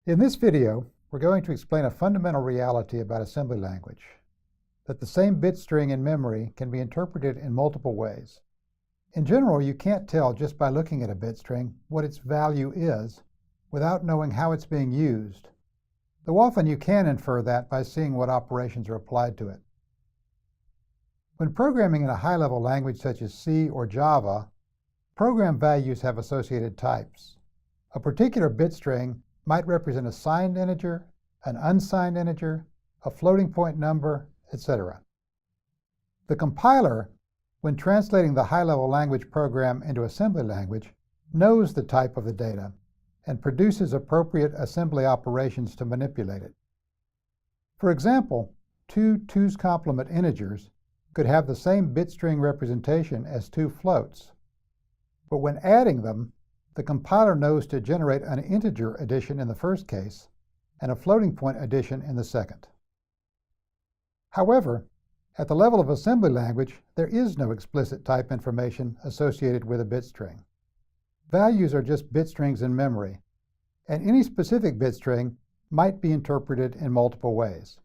In this video, we're going to explain a fundamental reality about assembly language, that the same bit string in memory can be interpreted in multiple ways. In general, you can't tell just by looking at a bit string what its value is without knowing how it's being used, though often you can infer that by seeing what operations are applied to it. When programming in a high-level language such as C or Java, program values have associated types. A particular bit string might represent a signed integer, an unsigned integer, a floating point number, etc. The compiler, when translating the high-level language program into assembly language, knows the type of the data and produces appropriate assembly operations to manipulate it. For example, two 2's complement integers could have the same bit string representation as two floats, but when adding them, the compiler knows to generate an integer addition in the first case and a floating point addition in the second. However, at the level of assembly language, there is no explicit type information associated with a bit string. Values are just bit strings in memory, and any specific bit string might be interpreted in multiple ways.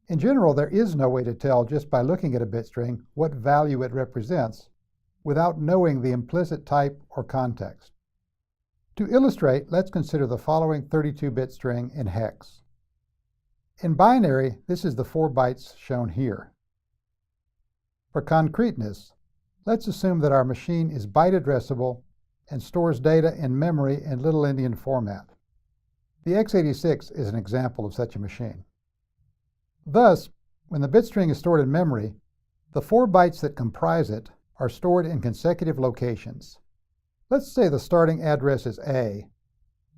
In general, there is no way to tell just by looking at a bit string what value it represents without knowing the implicit type or context. To illustrate, let's consider the following 32-bit string in hex. In binary, this is the 4 bytes shown here. For concreteness, let's assume that our machine is byte addressable and stores data in memory in Little Endian format. The x86 is an example of such a machine. Thus, when the bit string is stored in memory, the 4 bytes that comprise it are stored in consecutive locations. Let's say the starting address is A,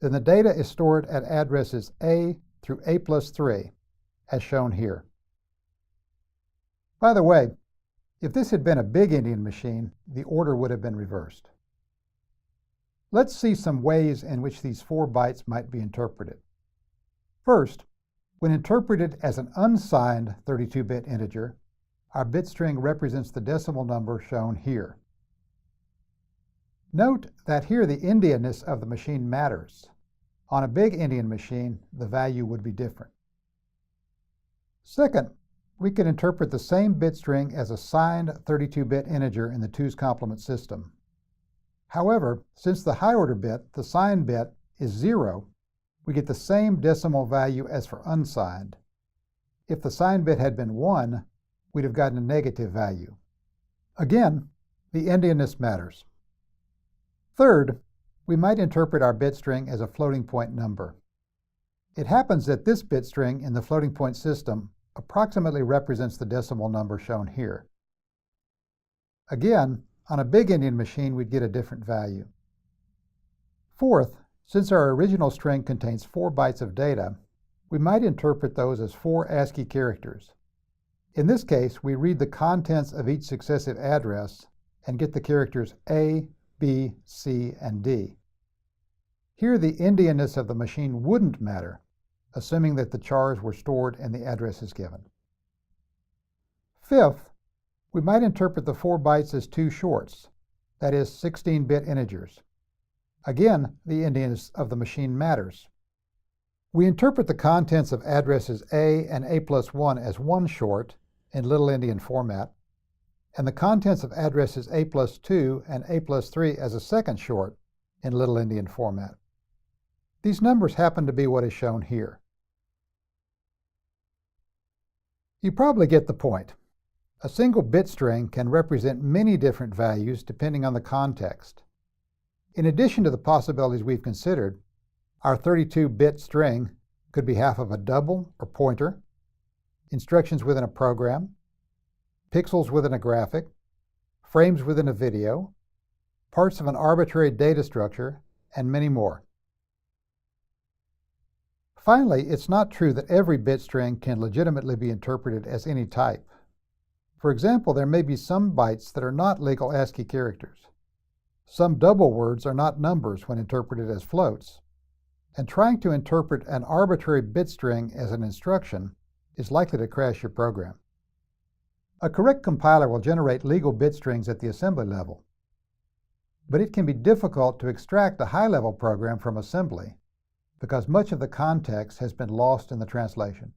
then the data is stored at addresses A through A+3, as shown here. By the way, if this had been a big Endian machine, the order would have been reversed. Let's see some ways in which these 4 bytes might be interpreted. First, when interpreted as an unsigned 32-bit integer, our bit string represents the decimal number shown here. Note that here the Endianness of the machine matters. On a big Endian machine, the value would be different. Second, we can interpret the same bit string as a signed 32-bit integer in the 2's complement system. However, since the high-order bit, the signed bit, is 0, we get the same decimal value as for unsigned. If the signed bit had been 1, we'd have gotten a negative value. Again, the Endianness matters. Third, we might interpret our bit string as a floating point number. It happens that this bit string in the floating point system approximately represents the decimal number shown here. Again, on a big Endian machine, we'd get a different value. Fourth, since our original string contains 4 bytes of data, we might interpret those as 4 ASCII characters. In this case, we read the contents of each successive address and get the characters A, B, C, and D. Here, the Endianness of the machine wouldn't matter, assuming that the chars were stored in the addresses given. Fifth, we might interpret the 4 bytes as 2 shorts, that is, 16-bit integers. Again, the Endianness of the machine matters. We interpret the contents of addresses A and A+1 as 1 short in Little Endian format, and the contents of addresses A+2 and A+3 as a second short in Little Endian format. These numbers happen to be what is shown here. You probably get the point. A single bit string can represent many different values depending on the context. In addition to the possibilities we've considered, our 32-bit string could be half of a double or pointer, instructions within a program, pixels within a graphic, frames within a video, parts of an arbitrary data structure, and many more. Finally, it's not true that every bit string can legitimately be interpreted as any type. For example, there may be some bytes that are not legal ASCII characters. Some double words are not numbers when interpreted as floats, and trying to interpret an arbitrary bit string as an instruction is likely to crash your program. A correct compiler will generate legal bit strings at the assembly level, but it can be difficult to extract a high-level program from assembly because much of the context has been lost in the translation.